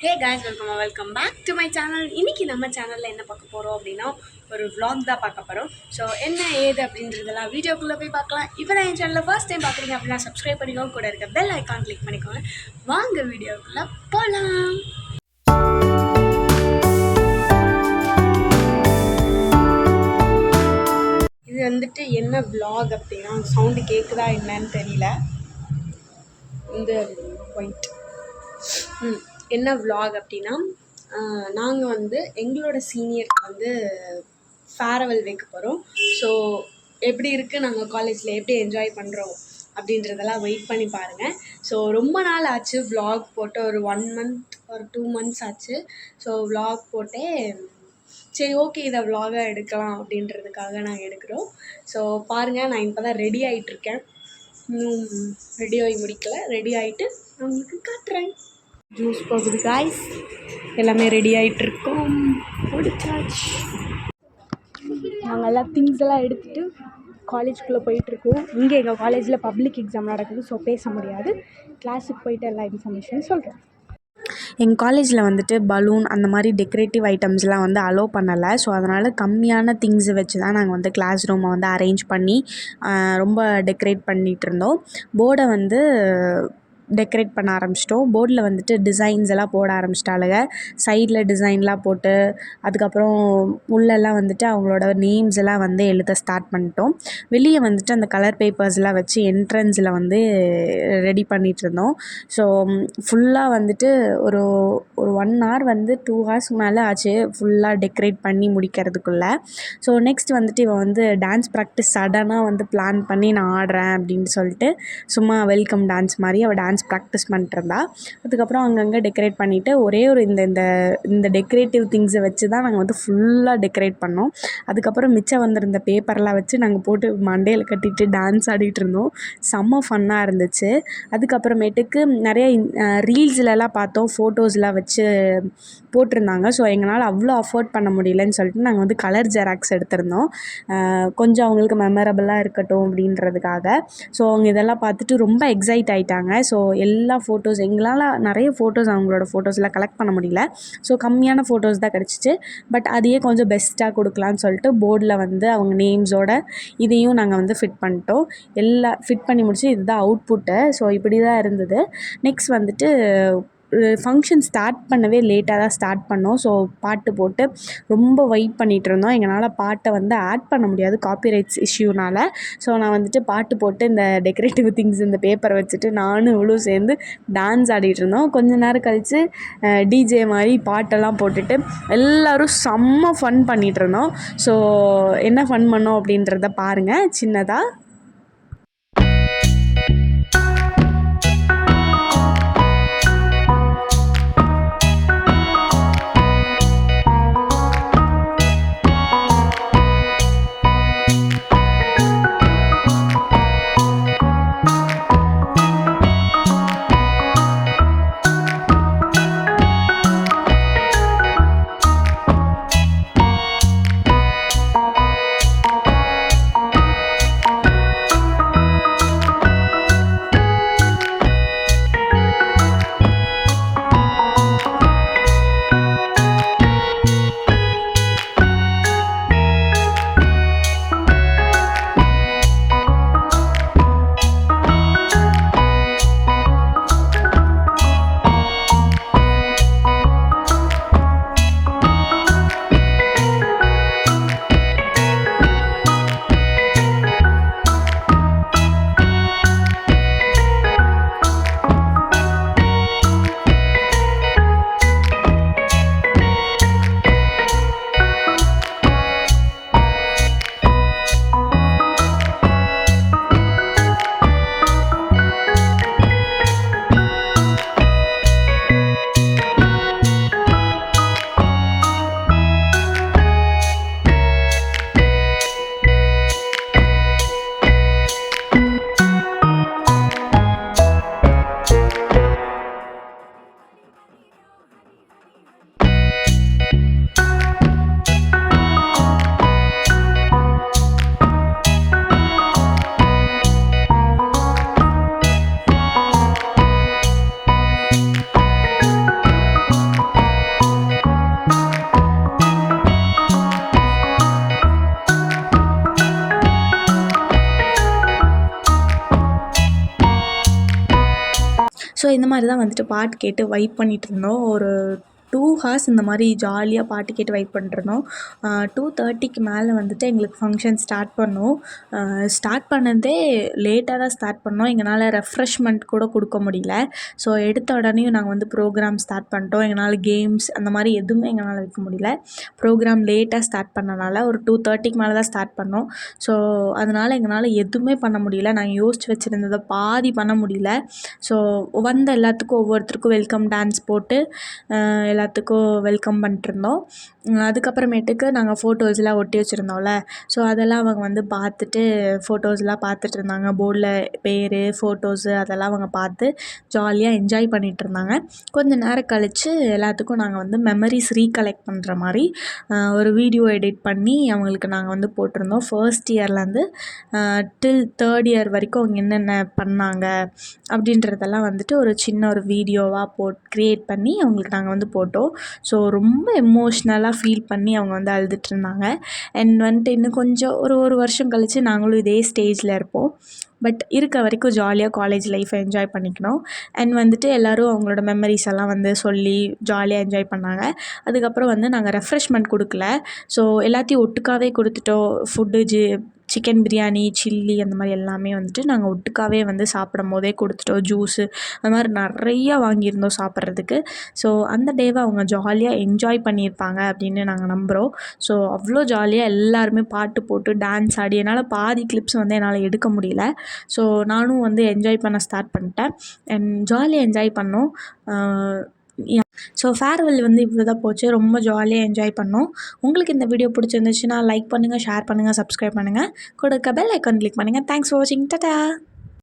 Hey guys, welcome back to my channel. இன்னைக்கு நம்ம சேனல்ல என்ன பார்க்க போறோம் அப்படின்னா ஒரு vlog தான் பார்க்க போறோம். ஸோ என்ன ஏது அப்படின்றதெல்லாம் வீடியோக்குள்ளே போய் பார்க்கலாம். இப்போ தான் என் சேனலில் ஃபர்ஸ்ட் டைம் பார்க்குறீங்க அப்படின்னா சப்ஸ்கிரைப் பண்ணிக்கோங்க, கூட இருக்க பெல் ஐக்கான் கிளிக் பண்ணிக்கோங்க. வாங்க வீடியோக்குள்ளே போகலாம். இது வந்துட்டு என்ன vlog அப்படின்னா சவுண்டு கேட்குதா என்னன்னு தெரியல. இந்த ஒயிட் என்ன vlog அப்படின்னா நாங்கள் வந்து எங்களோட சீனியருக்கு வந்து ஃபேர்வெல் வைக்க போகிறோம். ஸோ எப்படி இருக்குது, நாங்கள் காலேஜில் எப்படி என்ஜாய் பண்ணுறோம் அப்படின்றதெல்லாம் வெயிட் பண்ணி பாருங்கள். ஸோ ரொம்ப நாள் ஆச்சு vlog போட்டு, ஒரு 1 month ஒரு 2 months ஆச்சு. ஸோ vlog போட்டே சரி ஓகே இதை vlog-ஆ எடுக்கலாம் அப்படின்றதுக்காக நாங்கள் எடுக்கிறோம். ஸோ பாருங்கள், நான் இப்போ தான் ரெடி ஆகிட்டுருக்கேன். இன்னும் ரெடி ஆகி முடிக்கலை. ரெடி ஆகிட்டு நான் உங்களுக்கு காட்டுறேன். ஜூஸ் போகுது காய்ஸ், எல்லாமே ரெடி ஆகிட்டுருக்கோம். முடிச்சாச்சு. நாங்கள் எல்லாம் திங்ஸ் எல்லாம் எடுத்துகிட்டு காலேஜுக்குள்ளே போயிட்டுருக்கோம். இங்கே எங்கள் காலேஜில் பப்ளிக் எக்ஸாம் நடக்குது. ஸோ பேச முடியாது. கிளாஸுக்கு போயிட்டு எல்லா இன்ஃபர்மேஷனும் சொல்கிறேன். எங்கள் காலேஜில் வந்துட்டு பலூன் அந்த மாதிரி டெக்கரேட்டிவ் ஐட்டம்ஸ்லாம் வந்து அலோவ் பண்ணலை. ஸோ அதனால் கம்மியான திங்ஸை வச்சு தான் நாங்கள் வந்து கிளாஸ் ரூமை வந்து அரேஞ்ச் பண்ணி ரொம்ப டெக்கரேட் பண்ணிகிட்டு இருந்தோம். போர்டை வந்து டெக்கரேட் பண்ண ஆரம்பிச்சிட்டோம். போர்டில் வந்துட்டு டிசைன்ஸ் எல்லாம் போட ஆரம்பிச்சிட்டாளுங்க. சைடில் டிசைன்லாம் போட்டு அதுக்கப்புறம் உள்ளெல்லாம் வந்துட்டு அவங்களோட நேம்ஸ் எல்லாம் வந்து எழுத ஸ்டார்ட் பண்ணிட்டோம். வெளியே வந்துட்டு அந்த கலர் பேப்பர்ஸ்லாம் வச்சு என்ட்ரன்ஸில் வந்து ரெடி பண்ணிகிட்டு இருந்தோம். ஸோ ஃபுல்லாக வந்துட்டு ஒரு ஒரு 1 hour வந்து 2 hours மேலே ஆச்சு ஃபுல்லாக டெக்கரேட் பண்ணி முடிக்கிறதுக்குள்ளே. ஸோ நெக்ஸ்ட் வந்துட்டு இவன் வந்து டான்ஸ் ப்ராக்டிஸ் சடனாக வந்து பிளான் பண்ணி நான் ஆடுறேன் அப்படின்னு சொல்லிட்டு சும்மா வெல்கம் டான்ஸ் மாதிரி அவள் டான்ஸ் ப்ராக்டிஸ் பண்ணிட்டுருந்தா. அதுக்கப்புறம் அங்கங்கே டெக்கரேட் பண்ணிவிட்டு ஒரே ஒரு இந்த டெக்கரேட்டிவ் திங்ஸை வச்சு தான் நாங்கள் வந்து ஃபுல்லாக டெக்கரேட் பண்ணோம். அதுக்கப்புறம் மிச்சம் வந்திருந்த பேப்பர்லாம் வச்சு நாங்கள் போட்டு மண்டையில் கட்டிட்டு டான்ஸ் ஆடிட்டு இருந்தோம். செம்ம ஃபன்னாக இருந்துச்சு. அதுக்கப்புறமேட்டுக்கு நிறைய ரீல்ஸ்லலாம் பார்த்தோம், ஃபோட்டோஸ்லாம் வச்சு போட்டிருந்தாங்க. ஸோ எங்களால் அவ்வளோ அஃபோர்ட் பண்ண முடியலன்னு சொல்லிட்டு நாங்கள் வந்து கலர் ஜெராக்ஸ் எடுத்திருந்தோம், கொஞ்சம் அவங்களுக்கு மெமரபிளாக இருக்கட்டும் அப்படின்றதுக்காக. ஸோ அவங்க இதெல்லாம் பார்த்துட்டு ரொம்ப எக்ஸைட் ஆகிட்டாங்க. ஸோ எல்லா ஃபோட்டோஸ் எங்களால் நிறைய ஃபோட்டோஸ் அவங்களோட ஃபோட்டோஸ்லாம் கலெக்ட் பண்ண முடியல. ஸோ கம்மியான ஃபோட்டோஸ் தான் கிடச்சிச்சு. பட் அதையே கொஞ்சம் பெஸ்ட்டாக கொடுக்கலான்னு சொல்லிட்டு போர்டில் வந்து அவங்க நேம்ஸோட இதையும் நாங்கள் வந்து ஃபிட் பண்ணிட்டோம். எல்லாம் ஃபிட் பண்ணி முடிச்சு இதுதான் அவுட்புட்டு. ஸோ இப்படி தான் இருந்தது. நெக்ஸ்ட் வந்துட்டு ஃபங்க்ஷன் ஸ்டார்ட் பண்ணவே லேட்டாக தான் ஸ்டார்ட் பண்ணோம். ஸோ பாட்டு போட்டு ரொம்ப வெயிட் பண்ணிகிட்டு இருந்தோம். எங்களால் பாட்டை வந்து ஆட் பண்ண முடியாது காப்பிரைட்ஸ் இஷ்யூனால். ஸோ நான் வந்துட்டு பாட்டு போட்டு இந்த டெக்கரேட்டிவ் திங்ஸ் இந்த பேப்பரை வச்சுட்டு நானும் இவ்வளோ சேர்ந்து டான்ஸ் ஆடிட்டு இருந்தோம். கொஞ்ச நேரம் கழித்து டிஜே மாதிரி பாட்டெல்லாம் போட்டுட்டு எல்லோரும் செம்ம ஃபன் பண்ணிகிட்டு இருந்தோம். ஸோ என்ன ஃபன் பண்ணோம் அப்படின்றத பாருங்கள் சின்னதாக. இந்த மாதிரி தான் வந்துட்டு பாட்டு கேட்டு வைப் பண்ணிகிட்டு இருந்தோம். ஒரு 2 ஹார்ஸ் இந்த மாதிரி ஜாலியாக பாட்டு கேட்டு வைப் பண்ணிட்டுருந்தோம். 2:30க்கு மேலே வந்துட்டு எங்களுக்கு ஃபங்க்ஷன் ஸ்டார்ட் பண்ணோம். ஸ்டார்ட் பண்ணதே லேட்டாக தான் ஸ்டார்ட் பண்ணோம். எங்களால் ரெஃப்ரெஷ்மெண்ட் கூட கொடுக்க முடியல. ஸோ எடுத்த உடனேயும் நாங்கள் வந்து ப்ரோக்ராம் ஸ்டார்ட் பண்ணிட்டோம். எங்களால் கேம்ஸ் அந்த மாதிரி எதுவுமே எங்களால் வைக்க முடியல. ப்ரோக்ராம் லேட்டாக ஸ்டார்ட் பண்ணனால ஒரு 2:30க்கு மேலே தான் ஸ்டார்ட் பண்ணோம். ஸோ அதனால் எங்களால் எதுவுமே பண்ண முடியல. நாங்கள் யோசித்து வச்சுருந்ததை பாதி பண்ண முடியல. ஸோ வந்த எல்லாத்துக்கும் ஒவ்வொருத்தருக்கும் வெல்கம் டான்ஸ் போட்டு எல்லாத்துக்கும் வெல்கம் பண்ணிட்டுருந்தோம். அதுக்கப்புறமேட்டுக்கு நாங்கள் ஃபோட்டோஸ்லாம் ஒட்டி வச்சுருந்தோம்ல, ஸோ அதெல்லாம் அவங்க வந்து பார்த்துட்டு ஃபோட்டோஸ்லாம் பார்த்துட்டு இருந்தாங்க. போர்டில் பேர், ஃபோட்டோஸு அதெல்லாம் அவங்க பார்த்து ஜாலியாக என்ஜாய் பண்ணிகிட்ருந்தாங்க. கொஞ்சம் நேரம் கழித்து எல்லாத்துக்கும் நாங்கள் வந்து மெமரிஸ் ரீகலெக்ட் பண்ணுற மாதிரி ஒரு வீடியோ எடிட் பண்ணி அவங்களுக்கு நாங்கள் வந்து போட்டிருந்தோம். ஃபர்ஸ்ட் இயர்லேருந்து டில் 3rd இயர் வரைக்கும் அவங்க என்னென்ன பண்ணாங்க அப்படின்றதெல்லாம் வந்துட்டு ஒரு சின்ன ஒரு வீடியோவாக க்ரியேட் பண்ணி அவங்களுக்கு நாங்கள் வந்து போட்டோம். ஸோ ரொம்ப எமோஷ்னலாக ஃபீல் பண்ணி அவங்க வந்து அழுதுட்ருந்தாங்க. அண்ட் வந்துட்டு இன்னும் கொஞ்சம் ஒரு வருஷம் கழித்து நாங்களும் இதே ஸ்டேஜில் இருப்போம். பட் இருக்க வரைக்கும் ஜாலியாக காலேஜ் லைஃப்பை என்ஜாய் பண்ணிக்கணும். அண்ட் வந்துட்டு எல்லோரும் அவங்களோட மெமரிஸ் எல்லாம் வந்து சொல்லி ஜாலியாக என்ஜாய் பண்ணாங்க. அதுக்கப்புறம் வந்து நாங்கள் ரெஃப்ரெஷ்மெண்ட் கொடுக்கல. ஸோ எல்லாத்தையும் ஒட்டுக்காவே கொடுத்துட்டோம். ஃபுட்டு சிக்கன் பிரியாணி, சில்லி அந்த மாதிரி எல்லாமே வந்துட்டு நாங்கள் ஒட்டுக்காவே வந்து சாப்பிடும் போதே கொடுத்துட்டோம். ஜூஸு அந்த மாதிரி நிறையா வாங்கியிருந்தோம் சாப்பிட்றதுக்கு. ஸோ அந்த டேவை அவங்க ஜாலியாக என்ஜாய் பண்ணியிருப்பாங்க அப்படின்னு நாங்கள் நம்புகிறோம். ஸோ அவ்வளோ ஜாலியாக எல்லாருமே பாட்டு போட்டு டான்ஸ் ஆடி என்னால் பாதி கிளிப்ஸ் வந்து என்னால் எடுக்க முடியல. ஸோ நானும் வந்து என்ஜாய் பண்ண ஸ்டார்ட் பண்ணிட்டேன். அண்ட் ஜாலியாக என்ஜாய் பண்ணோம். ஸோ ஃபேர்வெல் வந்து இவ்வளோ தான் போச்சு. ரொம்ப ஜாலியாக என்ஜாய் பண்ணோம். உங்களுக்கு இந்த வீடியோ பிடிச்சிருந்துச்சுன்னா லைக் பண்ணுங்கள், ஷேர் பண்ணுங்கள், சப்ஸ்கிரைப் பண்ணுங்கள். கூட பெல் ஐக்கான் கிளிக் பண்ணுங்கள். தேங்க்ஸ் ஃபார் வாட்சிங். டாடா.